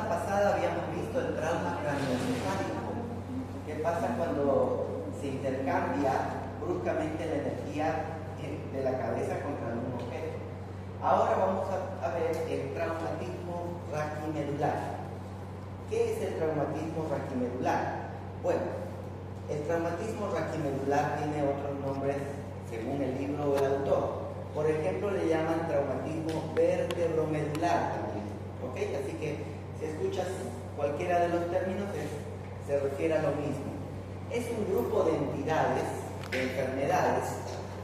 semana pasada habíamos visto el trauma craneoencefálico. ¿Qué pasa cuando se intercambia bruscamente la energía de la cabeza contra un objeto? Ahora vamos a ver el traumatismo raquimedular. ¿Qué es el traumatismo raquimedular? Bueno, el traumatismo raquimedular tiene otros nombres según el libro del autor. Por ejemplo, le llaman traumatismo vertebromedular también. ¿Ok? Así que si escuchas cualquiera de los términos se refiere a lo mismo. Es un grupo de entidades, de enfermedades,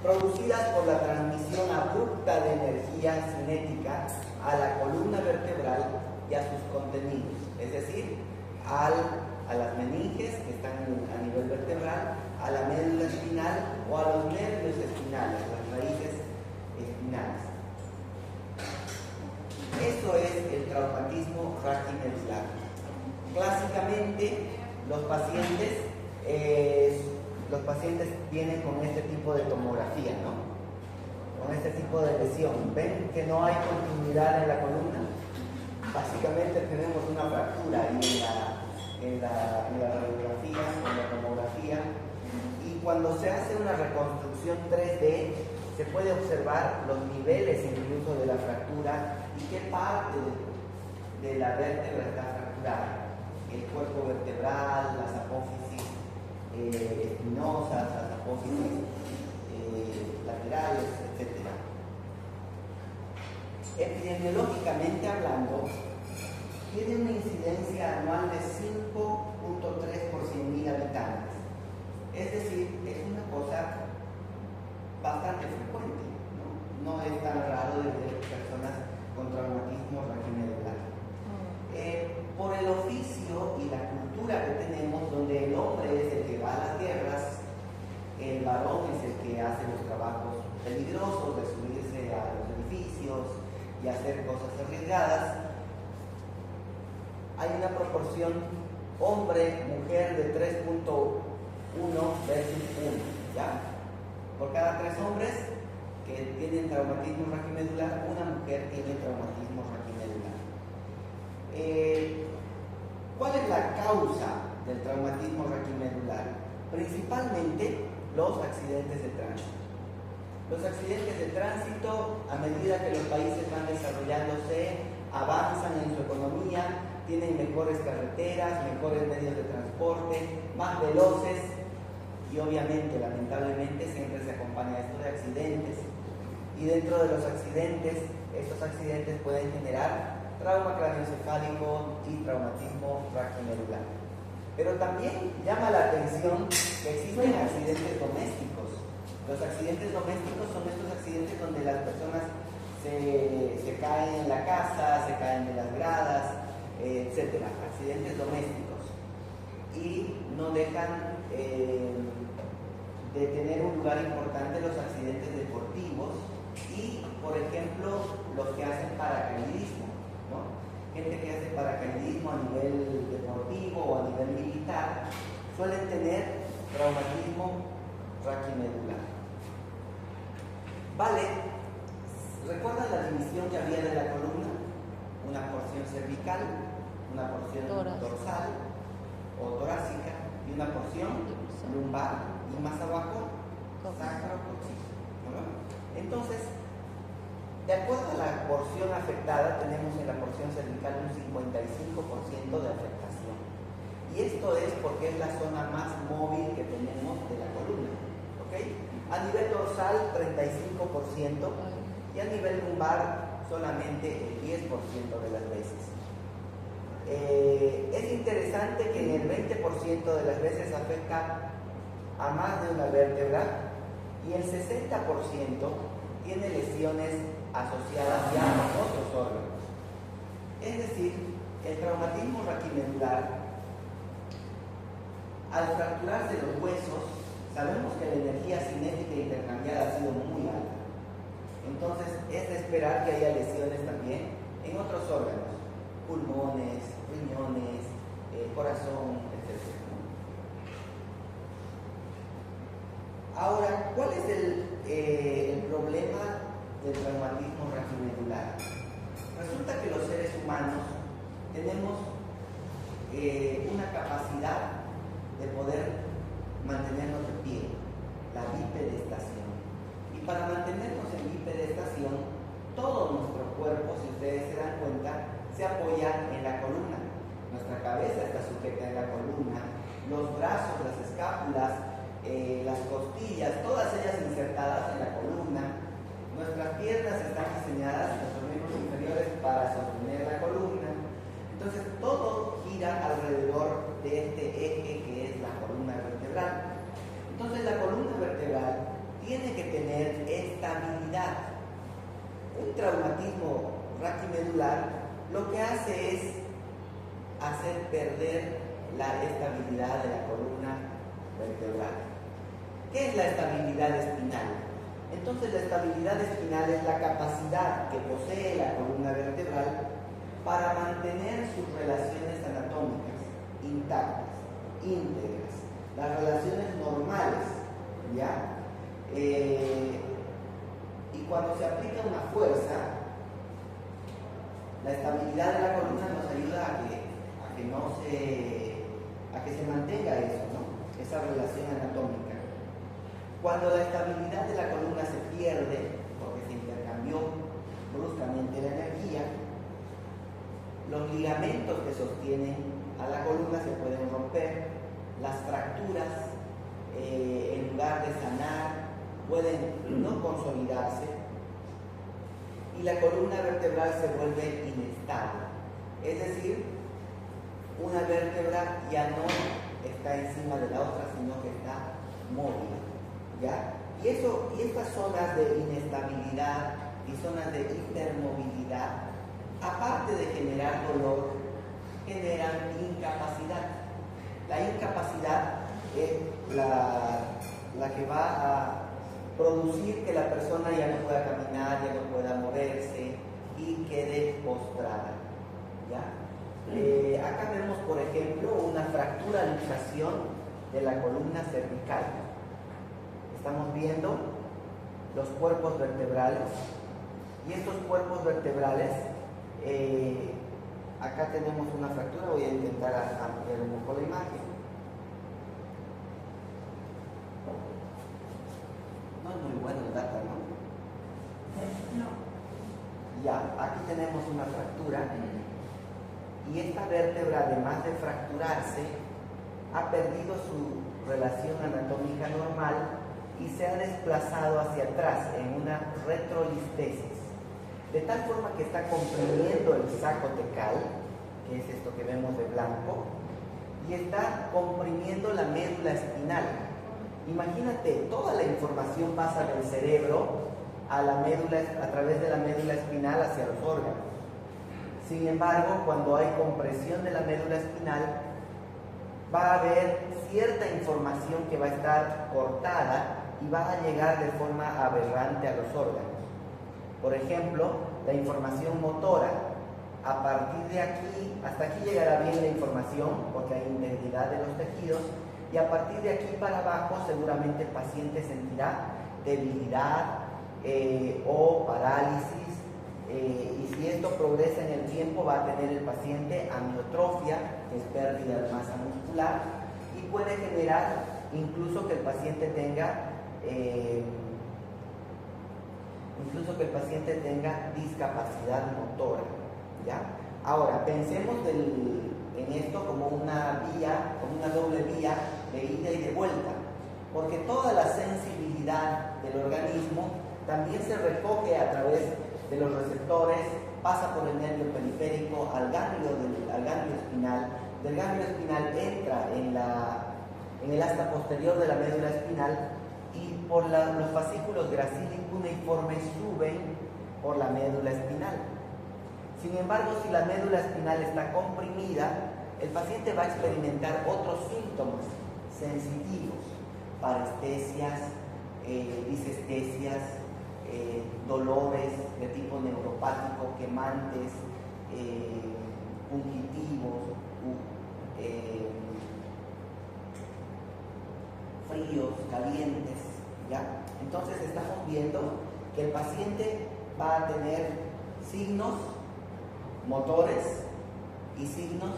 producidas por la transmisión abrupta de energía cinética a la columna vertebral y a sus contenidos, es decir, a las meninges que están a nivel vertebral, a la médula espinal o a los nervios espinales, las raíces espinales. Eso es el traumatismo raquimedular. Clásicamente, los pacientes vienen con este tipo de tomografía, ¿no? Con este tipo de lesión. ¿Ven que no hay continuidad en la columna? Básicamente tenemos una fractura en la radiografía, en la tomografía, y cuando se hace una reconstrucción 3D, se puede observar los niveles incluso de la fractura y qué parte de la vértebra está fracturada. El cuerpo vertebral, las apófisis espinosas, las apófisis laterales, etc. Epidemiológicamente hablando, tiene una incidencia anual de 5.3 por 100.000 habitantes. Es decir, es una cosa bastante frecuente, ¿no? No es tan raro de ver personas con traumatismo raquimedular. Por el oficio y la cultura que tenemos, donde el hombre es el que va a las guerras, el varón es el que hace los trabajos peligrosos de subirse a los edificios y hacer cosas arriesgadas, hay una proporción hombre-mujer de 3.1 versus 1, ¿ya? Por cada 3 hombres que tienen traumatismo raquimedular, una mujer tiene traumatismo raquimedular. ¿Cuál es la causa del traumatismo raquimedular? Principalmente los accidentes de tránsito. Los accidentes de tránsito, a medida que los países van desarrollándose, avanzan en su economía, tienen mejores carreteras, mejores medios de transporte, más veloces, y obviamente, lamentablemente, siempre se acompaña esto de accidentes. Y dentro de los accidentes, estos accidentes pueden generar trauma craneoencefálico y traumatismo raquimedular. Pero también llama la atención que existen accidentes domésticos. Los accidentes domésticos son estos accidentes donde las personas se caen en la casa, se caen de las gradas, etc. Accidentes domésticos. Y no dejan de tener un lugar importante los accidentes deportivos y, por ejemplo, los que hacen paracaidismo, ¿no? Gente que hace paracaidismo a nivel deportivo o a nivel militar suelen tener traumatismo raquimedular. Vale, ¿recuerdan la división que había de la columna? Una porción cervical, una porción dorsal o torácica y una porción lumbar y más abajo sacrocoxis, ¿no? Entonces, de acuerdo a la porción afectada, tenemos en la porción cervical un 55% de afectación. Y esto es porque es la zona más móvil que tenemos de la columna, ¿ok? A nivel dorsal, 35%, y a nivel lumbar, solamente el 10% de las veces. Es interesante que en el 20% de las veces afecta a más de una vértebra y el 60% tiene lesiones asociadas ya a otros órganos. Es decir, el traumatismo raquimedular, al fracturarse los huesos, sabemos que la energía cinética intercambiada ha sido muy alta. Entonces, es de esperar que haya lesiones también en otros órganos, pulmones, riñones, corazón, etc. Ahora, ¿cuál es el problema del traumatismo raquimedular? Resulta que los seres humanos tenemos una capacidad de poder mantenernos de pie, la bipedestación. Y para mantenernos en bipedestación, todo nuestro cuerpo, si ustedes se dan cuenta, se apoya en la columna. Nuestra cabeza está sujeta en la columna, los brazos, las escápulas, las costillas, todas ellas insertadas en la columna. Nuestras piernas están diseñadas, nuestros miembros inferiores, para sostener la columna. Entonces todo gira alrededor de este eje que es la columna vertebral. Entonces la columna vertebral tiene que tener estabilidad. Un traumatismo raquimedular lo que hace es hacer perder la estabilidad de la columna vertebral. ¿Qué es la estabilidad espinal? Entonces la estabilidad espinal es la capacidad que posee la columna vertebral para mantener sus relaciones anatómicas intactas, íntegras, las relaciones normales, ¿ya? Y cuando se aplica una fuerza, la estabilidad de la columna nos ayuda a que se mantenga eso, ¿no? Esa relación anatómica. Cuando la estabilidad de la columna se pierde, porque se intercambió bruscamente la energía, los ligamentos que sostienen a la columna se pueden romper, las fracturas, en lugar de sanar, pueden no consolidarse y la columna vertebral se vuelve inestable. Es decir, una vértebra ya no está encima de la otra, sino que está móvil, ¿ya? Y estas zonas de inestabilidad y zonas de hipermovilidad, aparte de generar dolor, generan incapacidad. La incapacidad es la que va a producir que la persona ya no pueda caminar, ya no pueda moverse y quede postrada, ¿ya? Acá vemos, por ejemplo, una fractura, luxación de la columna cervical. Estamos viendo los cuerpos vertebrales y estos cuerpos vertebrales, acá tenemos una fractura. Voy a intentar ampliar un poco la imagen. No es muy bueno el data, ¿no? No. Ya, aquí tenemos una fractura y esta vértebra, además de fracturarse, ha perdido su relación anatómica normal y se ha desplazado hacia atrás en una retrolistesis, de tal forma que está comprimiendo el saco tecal, que es esto que vemos de blanco, y está comprimiendo la médula espinal. Imagínate, toda la información pasa del cerebro a través de la médula espinal hacia los órganos. Sin embargo, cuando hay compresión de la médula espinal, va a haber cierta información que va a estar cortada y va a llegar de forma aberrante a los órganos. Por ejemplo, la información motora. A partir de aquí, hasta aquí llegará bien la información porque hay integridad de los tejidos, y a partir de aquí para abajo seguramente el paciente sentirá debilidad o parálisis, y si esto progresa en el tiempo va a tener el paciente amiotrofia, que es pérdida de masa muscular, y puede generar incluso que el paciente tenga discapacidad motora, ¿ya? Ahora, pensemos en esto como una doble vía de ida y de vuelta, porque toda la sensibilidad del organismo también se recoge a través de los receptores, pasa por el nervio periférico al ganglio espinal, del ganglio espinal entra en el asta posterior de la médula espinal y por los fascículos gracili cuneiformes suben por la médula espinal. Sin embargo, si la médula espinal está comprimida, el paciente va a experimentar otros síntomas sensitivos, parestesias, disestesias, dolores de tipo neuropático, quemantes, pungitivos, fríos, calientes, ¿ya? Entonces estamos viendo que el paciente va a tener signos motores y signos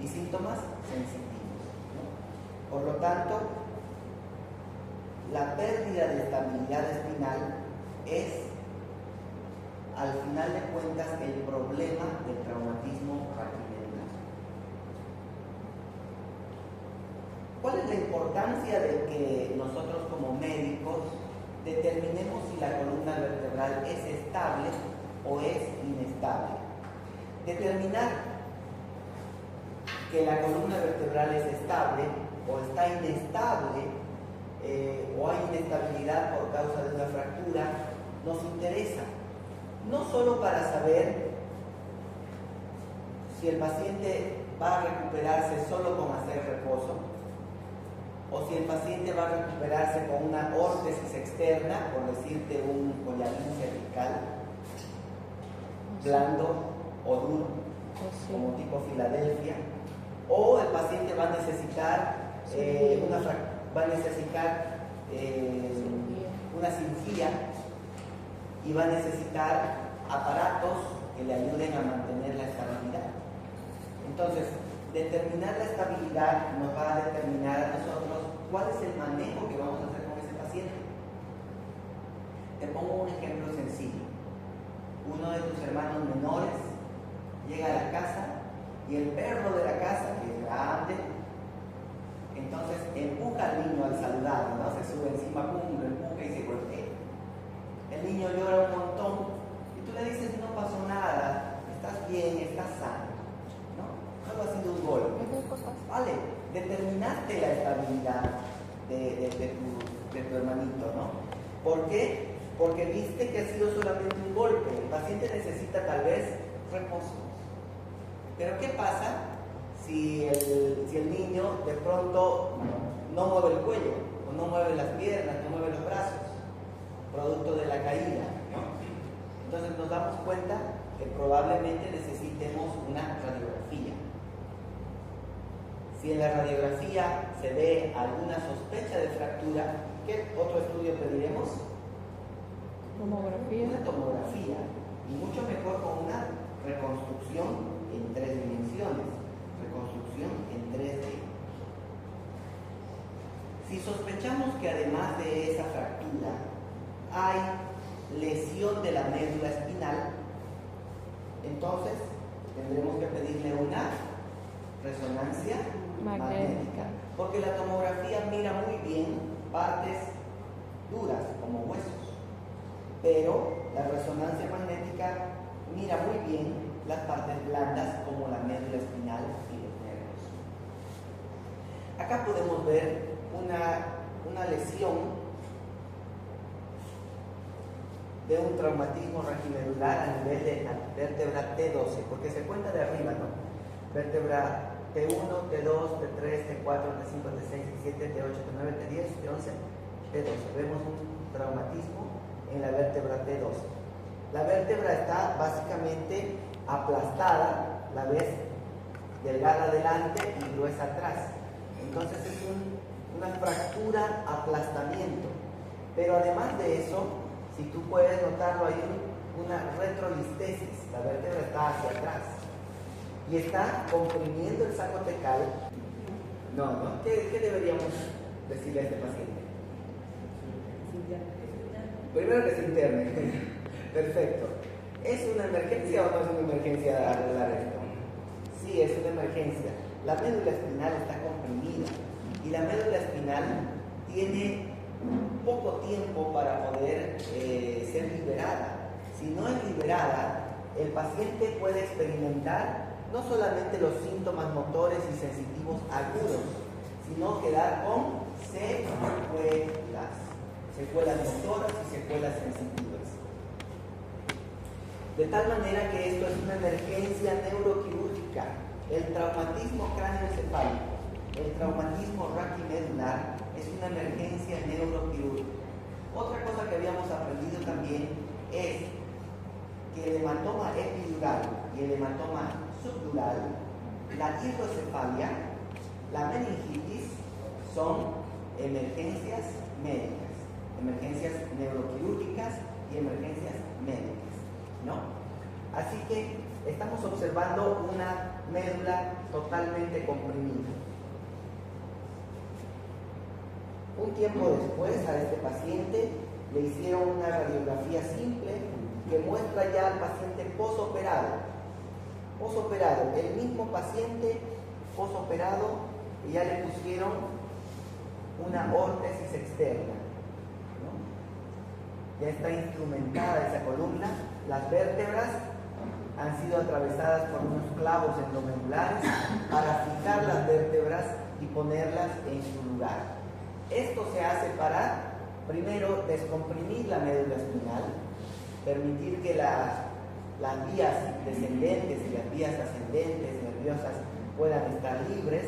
y síntomas sensitivos, ¿no? Por lo tanto, la pérdida de estabilidad espinal es, al final de cuentas, el problema del traumatismo raquimedular. ¿Cuál es la importancia de que nosotros como médicos determinemos si la columna vertebral es estable o es inestable? Determinar que la columna vertebral es estable o está inestable o hay inestabilidad por causa de una fractura nos interesa, no solo para saber si el paciente va a recuperarse solo con hacer reposo, o si el paciente va a recuperarse con una órtesis externa, por decirte un collarín cervical, blando o duro, como tipo Filadelfia, o el paciente va a necesitar una cirugía y va a necesitar aparatos que le ayuden a mantener la estabilidad. Entonces, determinar la estabilidad nos va a determinar a nosotros cuál es el manejo que vamos a hacer con ese paciente. Te pongo un ejemplo sencillo. Uno de tus hermanos menores llega a la casa y el perro de la casa, que es grande, entonces empuja al niño al saludar, ¿no? Se sube encima, pum, lo empuja y se golpea. El niño llora un montón y tú le dices, no pasó nada, estás bien, estás sano, ¿no? Solo ha sido un golpe. Vale, determinaste la estabilidad de tu hermanito, ¿no? ¿Por qué? Porque viste que ha sido solamente un golpe. El paciente necesita tal vez reposo. Pero ¿qué pasa si el niño de pronto no mueve el cuello, o no mueve las piernas, no mueve los brazos, producto de la caída, ¿no? Entonces nos damos cuenta que probablemente necesitemos una radiografía. Si en la radiografía se ve alguna sospecha de fractura, ¿qué otro estudio pediremos? Tomografía. Una tomografía, y mucho mejor con una reconstrucción en 3 dimensiones, reconstrucción en 3D. Si sospechamos que además de esa fractura hay lesión de la médula espinal, entonces tendremos que pedirle una resonancia magnética, porque la tomografía mira muy bien partes duras como huesos, pero la resonancia magnética mira muy bien las partes blandas como la médula espinal y los nervios. Acá podemos ver una lesión de un traumatismo raquimedular a nivel de la vértebra T12, porque se cuenta de arriba, ¿no? Vértebra T1, T2, T3, T4, T5, T6, T7, T8, T9, T10, T11, T12. Vemos un traumatismo en la vértebra T12. La vértebra está básicamente aplastada, la ves delgada adelante y gruesa atrás. Entonces es una fractura aplastamiento. Pero además de eso, si tú puedes notarlo, hay una retrolistesis. La vértebra está hacia atrás y está comprimiendo el saco tecal. No. ¿Qué deberíamos decirle a este paciente? Primero que se interne. Perfecto. ¿Es una emergencia o no es una emergencia arreglar esto? Sí, es una emergencia. La médula espinal está comprimida y la médula espinal tiene poco tiempo para poder ser liberada. Si no es liberada, el paciente puede experimentar no solamente los síntomas motores y sensitivos agudos, sino quedar con secuelas motoras y secuelas sensitivas. De tal manera que esto es una emergencia neuroquirúrgica. El traumatismo cráneoencefálico, el traumatismo raquimedular es una emergencia neuroquirúrgica. Otra cosa que habíamos aprendido también es que el hematoma epidural y el hematoma subdural, la hidrocefalia, la meningitis son emergencias médicas, emergencias neuroquirúrgicas y emergencias médicas, ¿no? Así que estamos observando una médula totalmente comprimida. Un tiempo después a este paciente le hicieron una radiografía simple que muestra ya al paciente posoperado. Posoperado, el mismo paciente posoperado, y ya le pusieron una órtesis externa, ¿no? Ya está instrumentada esa columna, las vértebras han sido atravesadas por unos clavos endomedulares para fijar las vértebras y ponerlas en su lugar. Esto se hace para, primero, descomprimir la médula espinal, permitir que las vías descendentes y las vías ascendentes nerviosas puedan estar libres.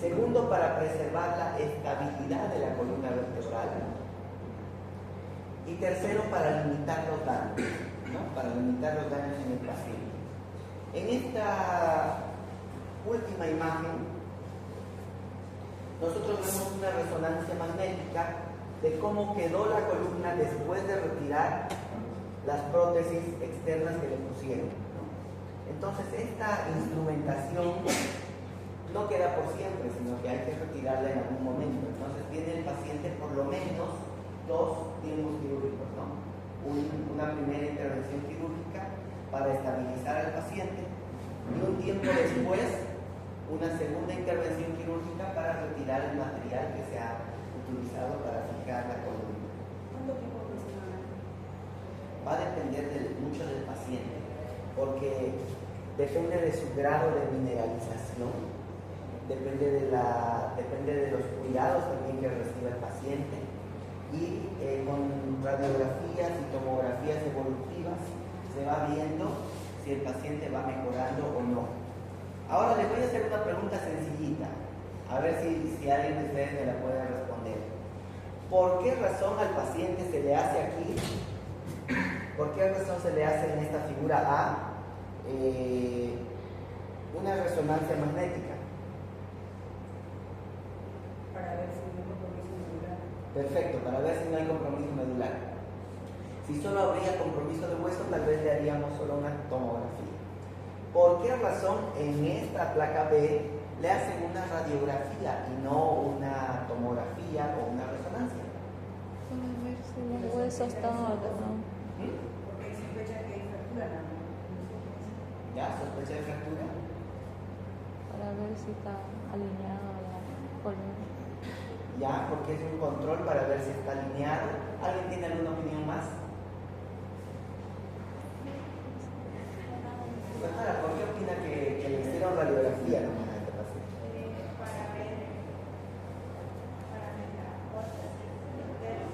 Segundo, para preservar la estabilidad de la columna vertebral. Y tercero, para limitar los daños, ¿no? Para limitar los daños en el paciente. En esta última imagen, nosotros vemos una resonancia magnética de cómo quedó la columna después de retirar las prótesis externas que le pusieron, ¿no? Entonces, esta instrumentación no queda por siempre, sino que hay que retirarla en algún momento. Entonces, tiene el paciente por lo menos 2 tiempos quirúrgicos, ¿no? Una primera intervención quirúrgica para estabilizar al paciente y un tiempo después una segunda intervención quirúrgica para retirar el material que se ha utilizado para fijar la columna. ¿Cuánto tiempo aproximadamente? Va a depender mucho del paciente, porque depende de su grado de mineralización, depende de los cuidados también que reciba el paciente, y con radiografías y tomografías evolutivas se va viendo si el paciente va mejorando o no. Ahora les voy a hacer una pregunta sencillita, a ver si alguien de ustedes me la puede responder. ¿Por qué razón al paciente se le hace aquí? ¿Por qué razón se le hace en esta figura A una resonancia magnética? Para ver si no hay compromiso medular. Perfecto, para ver si no hay compromiso medular. Si solo habría compromiso de hueso, tal vez le haríamos solo una tomografía. ¿Por qué razón en esta placa B le hacen una radiografía y no una tomografía o una resonancia? Para ver si los huesos están ordenados. Porque hay sospecha que hay fractura, ¿no? ¿Ya? ¿Sospecha de fractura? Para ver si está alineado la columna. Ya, porque es un control para ver si está alineado. ¿Alguien tiene alguna opinión más? Sara, ¿por qué opina que le hicieron radiografía nomás a este paciente? Para ver la órtesis externa.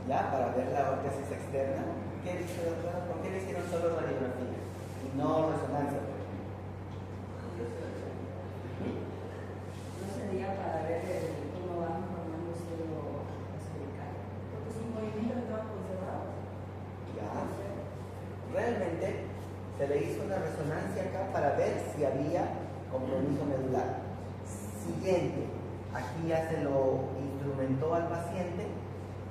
¿Ya? Para ver la órtesis externa. ¿Qué dice, doctora? ¿Por qué le hicieron solo radiografía y no resonancia? No sería para ver cómo van formándose los cervicales. Porque sus movimientos estaban conservados. Ya. Realmente se le hizo una resonancia acá para ver si había compromiso medular. Siguiente, aquí ya se lo instrumentó al paciente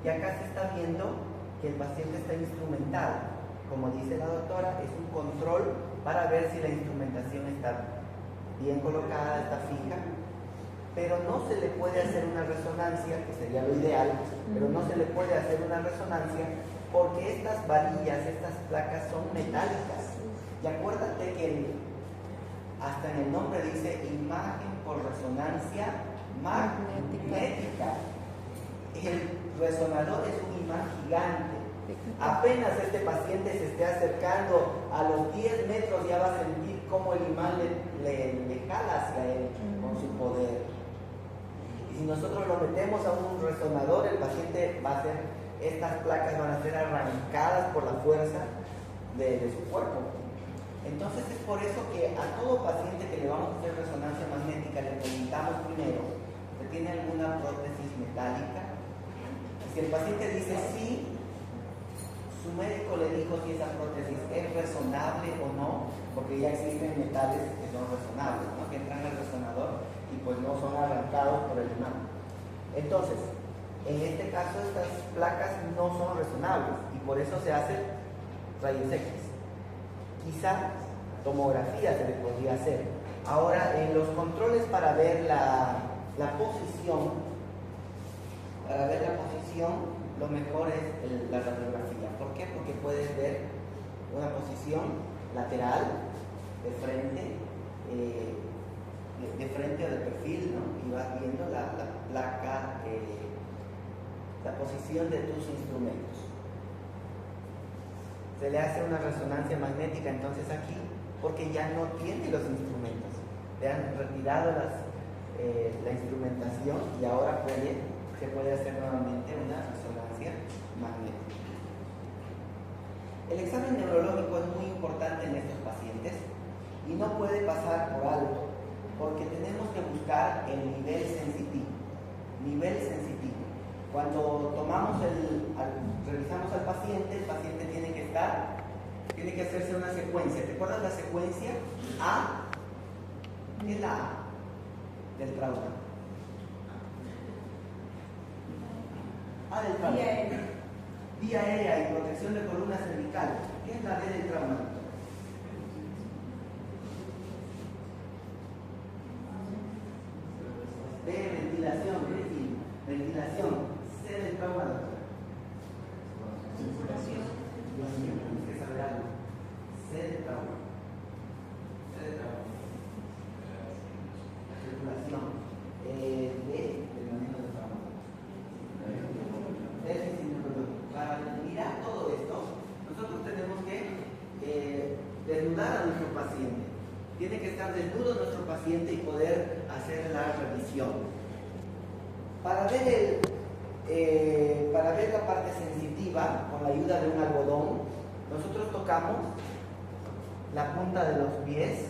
y acá se está viendo que el paciente está instrumentado. Como dice la doctora, es un control para ver si la instrumentación está bien colocada, está fija, pero no se le puede hacer una resonancia, que sería lo ideal, pero no se le puede hacer una resonancia porque estas varillas, estas placas son metálicas. Y acuérdate que hasta en el nombre dice imagen por resonancia magnética. El resonador es un imán gigante. Apenas este paciente se esté acercando a los 10 metros, ya va a sentir cómo el imán le jala hacia él con su poder. Y si nosotros lo metemos a un resonador, el paciente va a ser, estas placas van a ser arrancadas por la fuerza de su cuerpo. Entonces es por eso que a todo paciente que le vamos a hacer resonancia magnética le preguntamos primero, ¿usted tiene alguna prótesis metálica? Si el paciente dice sí, su médico le dijo si esa prótesis es resonable o no, porque ya existen metales que son resonables, ¿no? Que entran al resonador y pues no son arrancados por el imán. Entonces, en este caso estas placas no son resonables y por eso se hacen rayos X. Quizá tomografía se le podría hacer, Ahora, en los controles para ver la posición, lo mejor es la radiografía. ¿Por qué? Porque puedes ver una posición lateral, de frente o de perfil, ¿no? Y vas viendo la placa, la posición de tus instrumentos. Se le hace una resonancia magnética entonces aquí, porque ya no tiene los instrumentos. Le han retirado la instrumentación y ahora se puede hacer nuevamente una resonancia magnética. El examen neurológico es muy importante en estos pacientes y no puede pasar por alto, porque tenemos que buscar el nivel sensitivo. Cuando revisamos al paciente, el paciente tiene que hacerse una secuencia. ¿Te acuerdas la secuencia? A, ¿qué es la A del trauma? A del trauma. Vía aérea y protección de columna cervical. ¿Qué es la D del trauma? B, ventilación. C del trauma. Tienes que saber algo. C del trauma. La circulación. D del manejo del trauma. Para mirar todo esto, nosotros tenemos que desnudar a nuestro paciente. Tiene que estar desnudo nuestro paciente y poder hacer la revisión. Para ver la parte sensitiva, con la ayuda de un algodón, nosotros tocamos la punta de los pies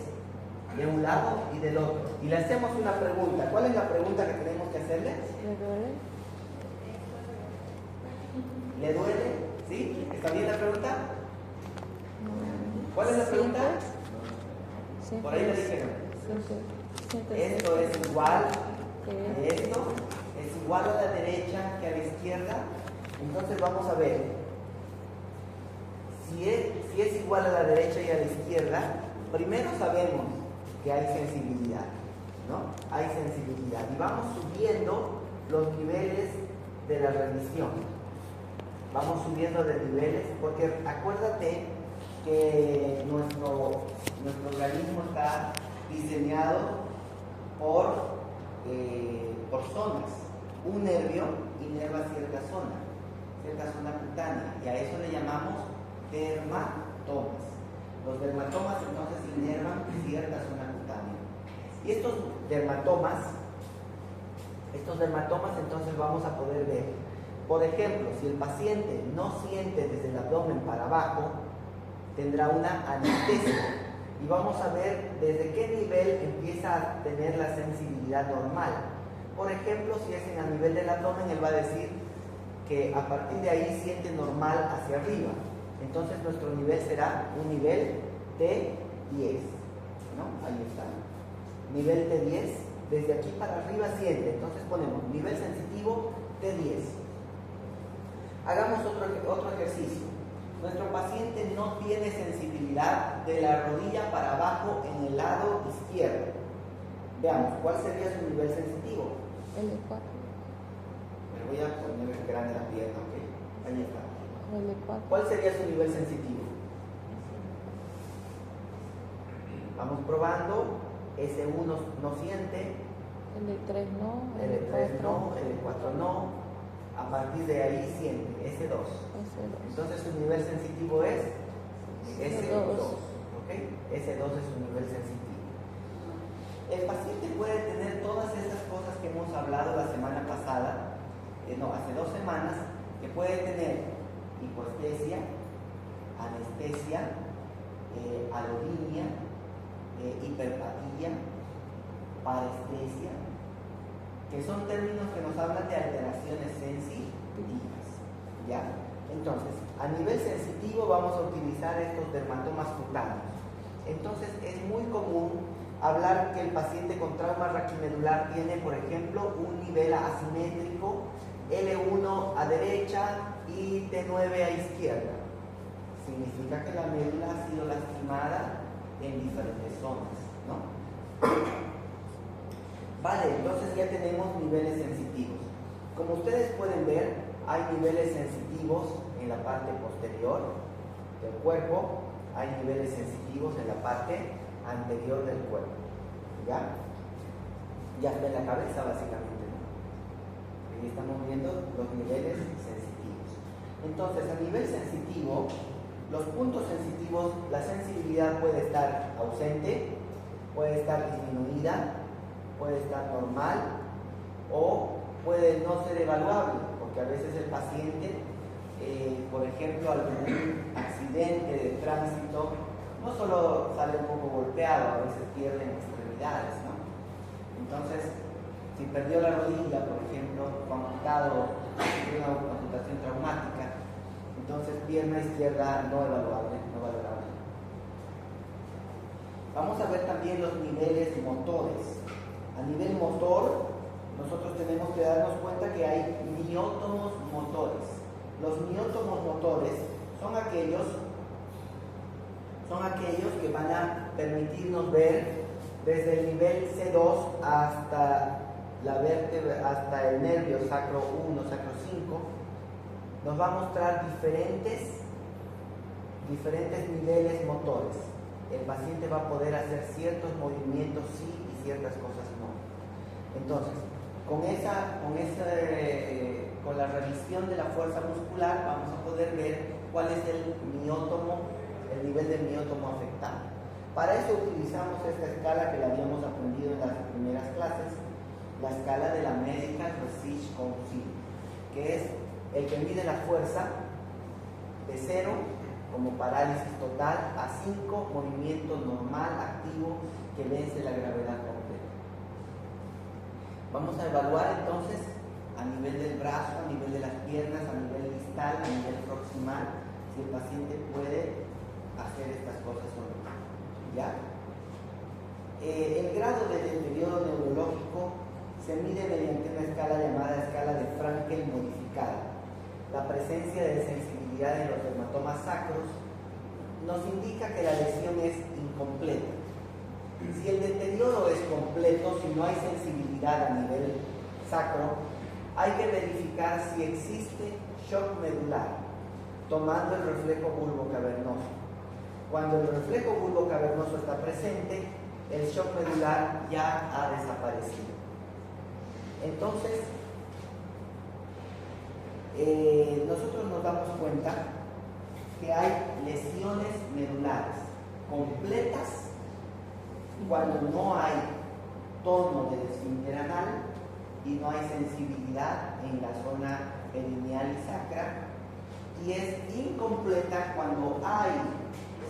de un lado y del otro. Y le hacemos una pregunta. ¿Cuál es la pregunta que tenemos que hacerle? ¿Le duele? ¿Sí? ¿Está bien la pregunta? ¿Cuál es la pregunta? Por ahí le dijeron. Esto es igual que esto. Es igual a la derecha que a la izquierda. Entonces vamos a ver. Si es igual a la derecha y a la izquierda, primero sabemos que hay sensibilidad, ¿no? Hay sensibilidad. Y vamos subiendo los niveles de la revisión. Vamos subiendo de niveles, porque acuérdate que nuestro organismo está diseñado por zonas. Un nervio inerva cierta zona cutánea, y a eso le llamamos dermatomas. Los dermatomas entonces inervan cierta zona cutánea. Y estos dermatomas entonces vamos a poder ver. Por ejemplo, si el paciente no siente desde el abdomen para abajo, tendrá una anestesia. Y vamos a ver desde qué nivel empieza a tener la sensibilidad normal. Por ejemplo, si es a nivel del abdomen, él va a decir que a partir de ahí siente normal hacia arriba. Entonces nuestro nivel será un nivel T10, ¿no? Ahí está. Nivel T10, desde aquí para arriba siente. Entonces ponemos nivel sensitivo T10. Hagamos otro ejercicio. Nuestro paciente no tiene sensibilidad de la rodilla para abajo en el lado izquierdo. Veamos, ¿cuál sería su nivel sensitivo? L4. Me voy a poner grande la pierna, ¿ok? Ahí está. L4. ¿Cuál sería su nivel sensitivo? Vamos probando. S1 no siente. L3 no. L3 no. L4 no. A partir de ahí siente. S2. Entonces su nivel sensitivo es S2. ¿Ok? S2 es su nivel sensitivo. El paciente puede tener todas estas cosas que hemos hablado la semana pasada, hace 2 semanas, que puede tener hipoestesia, anestesia, alodinia, hiperpatía, parestesia, que son términos que nos hablan de alteraciones sensitivas, ¿ya? Entonces, a nivel sensitivo vamos a utilizar estos dermatomas cutáneos. Entonces, es muy común hablar que el paciente con trauma raquimedular tiene, por ejemplo, un nivel asimétrico, L1 a derecha y T9 a izquierda. Significa que la médula ha sido lastimada en diferentes zonas, ¿no? Vale, entonces ya tenemos niveles sensitivos. Como ustedes pueden ver, hay niveles sensitivos en la parte posterior del cuerpo, hay niveles sensitivos en la parte anterior del cuerpo. ¿Ya? Ya está en la cabeza básicamente, ¿no? Ahí estamos viendo los niveles sensitivos. Entonces, a nivel sensitivo, los puntos sensitivos, la sensibilidad puede estar ausente, puede estar disminuida, puede estar normal o puede no ser evaluable, porque a veces el paciente, por ejemplo, al tener un accidente de tránsito, no solo sale un poco golpeado, a veces pierden extremidades, ¿no? Entonces, si perdió la rodilla, por ejemplo, fue amputado, tiene una amputación traumática, entonces pierna izquierda no evaluable, no valorable. Vamos a ver también los niveles motores. A nivel motor, nosotros tenemos que darnos cuenta que hay miótomos motores. Los miótomos motores son aquellos que van a permitirnos ver desde el nivel C2 hasta la vértebra, hasta el nervio sacro 1, sacro 5, nos va a mostrar diferentes niveles motores. El paciente va a poder hacer ciertos movimientos sí y ciertas cosas no. Entonces, con la revisión de la fuerza muscular vamos a poder ver cuál es el nivel del miótomo afectado. Para eso utilizamos esta escala que la habíamos aprendido en las primeras clases, la escala de la Medical Resist Council, que es el que mide la fuerza de 0 como parálisis total a 5 movimientos normal, activo, que vence la gravedad completa. Vamos a evaluar entonces a nivel del brazo, a nivel de las piernas, a nivel distal, a nivel proximal, si el paciente puede hacer estas cosas o no. ¿Ya? El grado de deterioro neurológico se mide mediante una escala llamada escala de Frankel modificada. La presencia de sensibilidad en los dermatomas sacros nos indica que la lesión es incompleta. Si el deterioro es completo, si no hay sensibilidad a nivel sacro, hay que verificar si existe shock medular, tomando el reflejo bulbocavernoso. Cuando el reflejo bulbocavernoso está presente, el shock medular ya ha desaparecido. Entonces, nosotros nos damos cuenta que hay lesiones medulares completas cuando no hay tono del esfínter anal y no hay sensibilidad en la zona perineal y sacra, y es incompleta cuando hay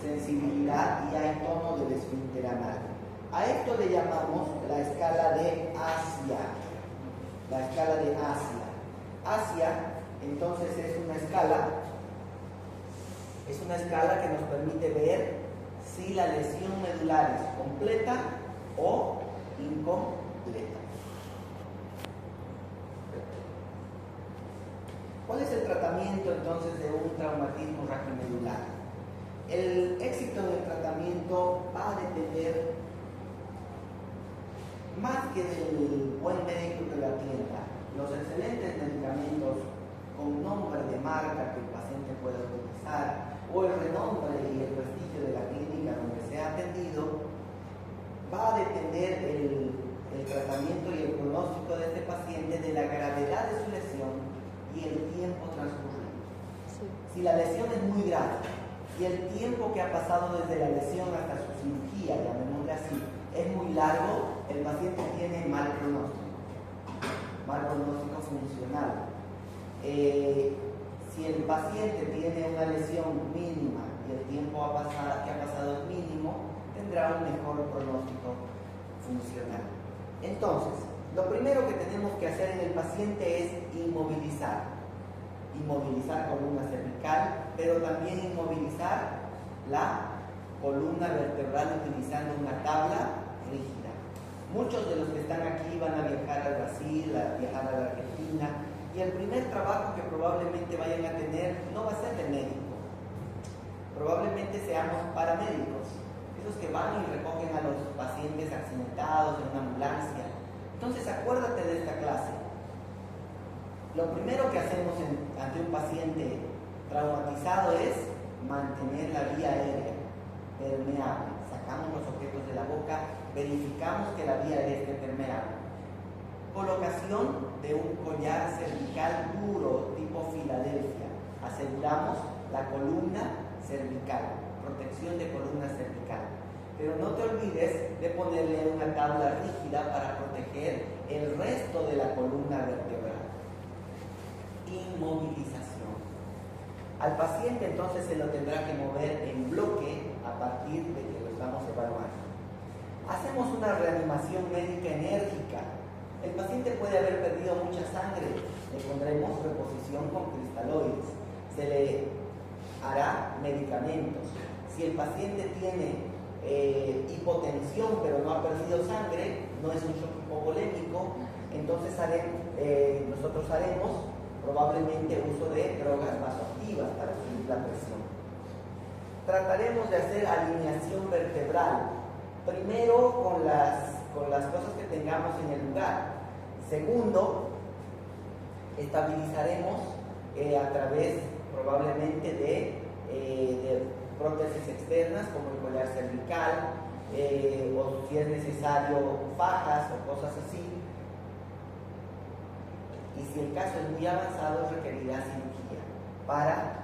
sensibilidad y hay tono del esfínter anal. A esto le llamamos la escala de Asia. La escala de Asia. Asia, entonces, es una escala que nos permite ver si la lesión medular es completa o incompleta. ¿Cuál es el tratamiento entonces de un traumatismo raquimedular? El éxito del tratamiento va a depender más que del buen médico que lo atienda. Los excelentes medicamentos con nombre de marca que el paciente pueda utilizar o el renombre y el prestigio de la clínica donde se ha atendido, va a depender el tratamiento y el pronóstico de este paciente de la gravedad de su lesión y el tiempo transcurrido. Sí. Si la lesión es muy grave y el tiempo que ha pasado desde la lesión hasta su cirugía, llamémosle así, es muy largo, el paciente tiene mal pronóstico funcional. Si el paciente tiene una lesión mínima y el tiempo que ha pasado es mínimo, tendrá un mejor pronóstico funcional. Entonces, lo primero que tenemos que hacer en el paciente es inmovilizar columna cervical, pero también inmovilizar la columna vertebral utilizando una tabla rígida. Muchos de los que están aquí van a viajar al Brasil, a viajar a la Argentina, y el primer trabajo que probablemente vayan a tener no va a ser de médico, probablemente seamos paramédicos, esos que van y recogen a los pacientes accidentados en una ambulancia, Entonces acuérdate de esta clase. Lo primero que hacemos ante un paciente traumatizado es mantener la vía aérea permeable. Sacamos los objetos de la boca, verificamos que la vía aérea esté permeable. Colocación de un collar cervical duro tipo Filadelfia. Aseguramos la columna cervical, protección de columna cervical. Pero no te olvides de ponerle una tabla rígida para proteger el resto de la columna vertebral. Inmovilización. Al paciente entonces se lo tendrá que mover en bloque a partir de que lo estamos evaluando. Hacemos una reanimación médica enérgica. El paciente puede haber perdido mucha sangre. Le pondremos reposición con cristaloides. Se le hará medicamentos. Si el paciente tiene hipotensión pero no ha perdido sangre, no es un shock hipovolémico, entonces nosotros haremos probablemente uso de drogas vasoactivas para subir la presión. Trataremos de hacer alineación vertebral, primero con las cosas que tengamos en el lugar. Segundo, estabilizaremos a través probablemente de prótesis externas como el collar cervical o si es necesario fajas o cosas así. Y si el caso es muy avanzado, requerirá cirugía para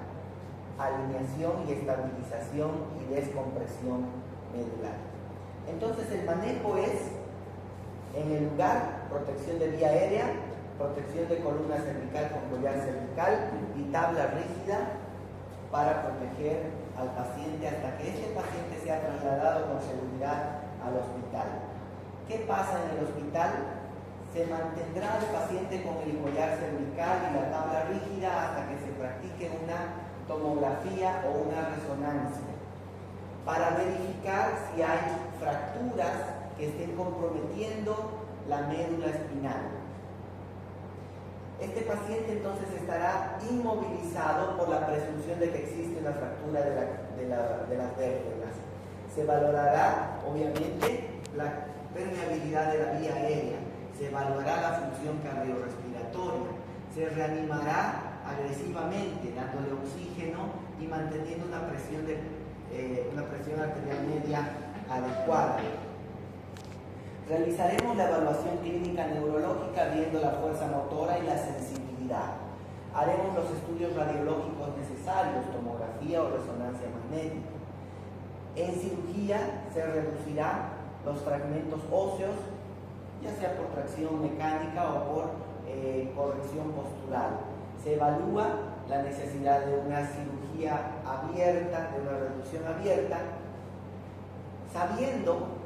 alineación y estabilización y descompresión medular. Entonces el manejo es en el lugar, protección de vía aérea, protección de columna cervical con collar cervical y tabla rígida para proteger al paciente hasta que este paciente sea trasladado con seguridad al hospital. ¿Qué pasa en el hospital? Se mantendrá el paciente con el collar cervical y la tabla rígida hasta que se practique una tomografía o una resonancia para verificar si hay fracturas que estén comprometiendo la médula espinal. Este paciente entonces estará inmovilizado por la presunción de que existe una fractura de las vértebras. Se valorará, obviamente, la permeabilidad de la vía aérea, se evaluará la función cardiorrespiratoria, se reanimará agresivamente, dándole oxígeno y manteniendo una presión arterial media adecuada. Realizaremos la evaluación clínica neurológica viendo la fuerza motora y la sensibilidad. Haremos los estudios radiológicos necesarios, tomografía o resonancia magnética. En cirugía se reducirá los fragmentos óseos, ya sea por tracción mecánica o por corrección postural. Se evalúa la necesidad de una cirugía abierta, de una reducción abierta, sabiendo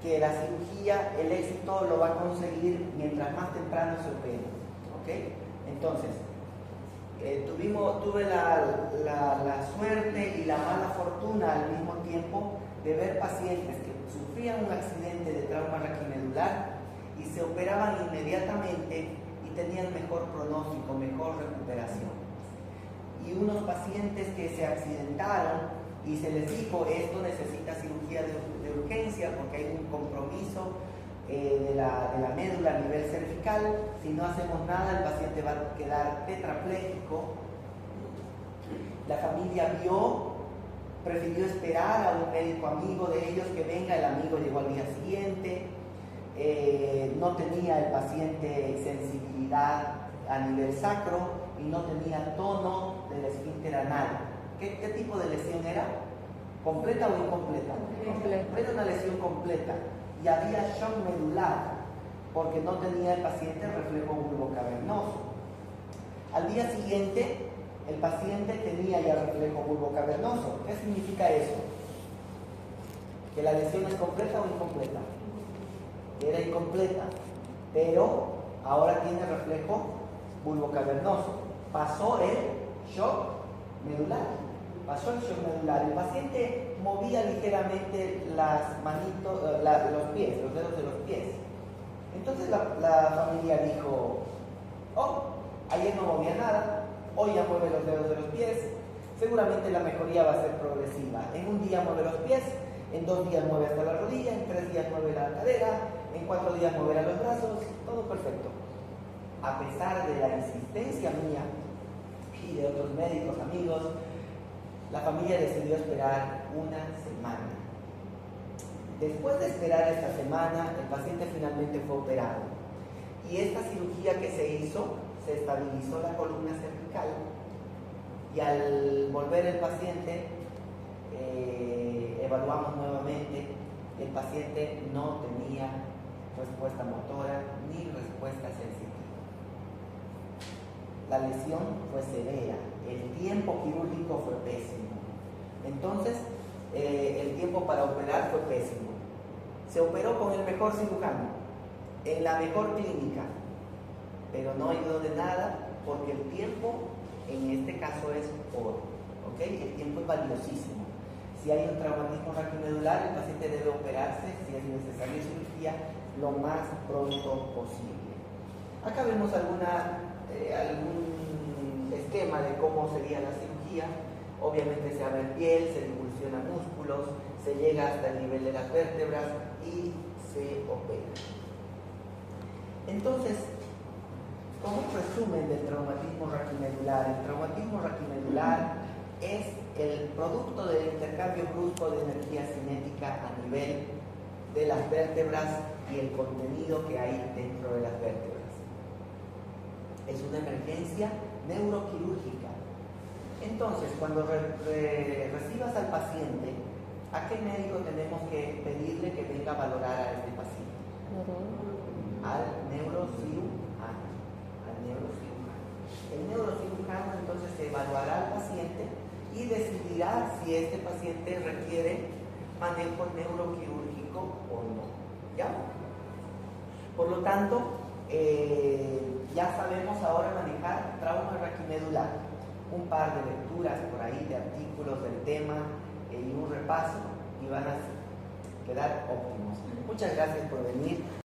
que la cirugía, el éxito lo va a conseguir mientras más temprano se opere. ¿Okay? Entonces, tuve la suerte y la mala fortuna al mismo tiempo de ver pacientes que sufrían un accidente de trauma raquimedular y se operaban inmediatamente y tenían mejor pronóstico, mejor recuperación. Y unos pacientes que se accidentaron y se les dijo, esto necesita cirugía de urgencia porque hay un compromiso de la médula a nivel cervical. Si no hacemos nada, el paciente va a quedar tetrapléjico. La familia prefirió esperar a un médico amigo de ellos que venga. El amigo llegó al día siguiente. No tenía el paciente sensibilidad a nivel sacro y no tenía tono del esfínter anal. ¿Qué tipo de lesión era? ¿Completa o incompleta? Completa. Era una lesión completa y había shock medular porque no tenía el paciente reflejo bulbocavernoso. Al día siguiente, el paciente tenía ya reflejo bulbocavernoso. ¿Qué significa eso? ¿Que la lesión es completa o incompleta? Era incompleta, pero ahora tiene reflejo bulbocavernoso. Pasó el shock medular. Pasó el shock medular. El paciente movía ligeramente las manitos, los pies, los dedos de los pies. Entonces la familia dijo, ayer no movía nada, hoy ya mueve los dedos de los pies, seguramente la mejoría va a ser progresiva. En un día mueve los pies, en 2 días mueve hasta la rodilla, en 3 días mueve la cadera, en 4 días moverá los brazos, todo perfecto. A pesar de la insistencia mía y de otros médicos amigos, la familia decidió esperar una semana. Después de esperar esta semana, el paciente finalmente fue operado. Y esta cirugía que se hizo, se estabilizó la columna cervical. Y al volver el paciente, evaluamos nuevamente. El paciente no tenía respuesta motora ni respuesta sensitiva. La lesión fue severa, el tiempo quirúrgico fue pésimo. Entonces, el tiempo para operar fue pésimo. Se operó con el mejor cirujano, en la mejor clínica, pero no ayudó de nada porque el tiempo en este caso es oro, ¿ok? El tiempo es valiosísimo. Si hay un traumatismo raquiomedular, el paciente debe operarse, si es necesaria cirugía, lo más pronto posible. Acá vemos algún esquema de cómo sería la cirugía. Obviamente se abre piel, se divulsiona músculos, se llega hasta el nivel de las vértebras y se opera. Entonces, como resumen del traumatismo raquimedular, el traumatismo raquimedular es el producto del intercambio brusco de energía cinética a nivel de las vértebras y el contenido que hay dentro de las vértebras. Es una emergencia neuroquirúrgica. Entonces, cuando recibas al paciente, ¿a qué médico tenemos que pedirle que venga a valorar a este paciente? Al neurocirujano. El neurocirujano entonces evaluará al paciente y decidirá si este paciente requiere manejo neuroquirúrgico o no. ¿Ya? Por lo tanto, ya sabemos ahora manejar trauma raquimedular. Un par de lecturas por ahí de artículos del tema y un repaso y van a quedar óptimos. Muchas gracias por venir.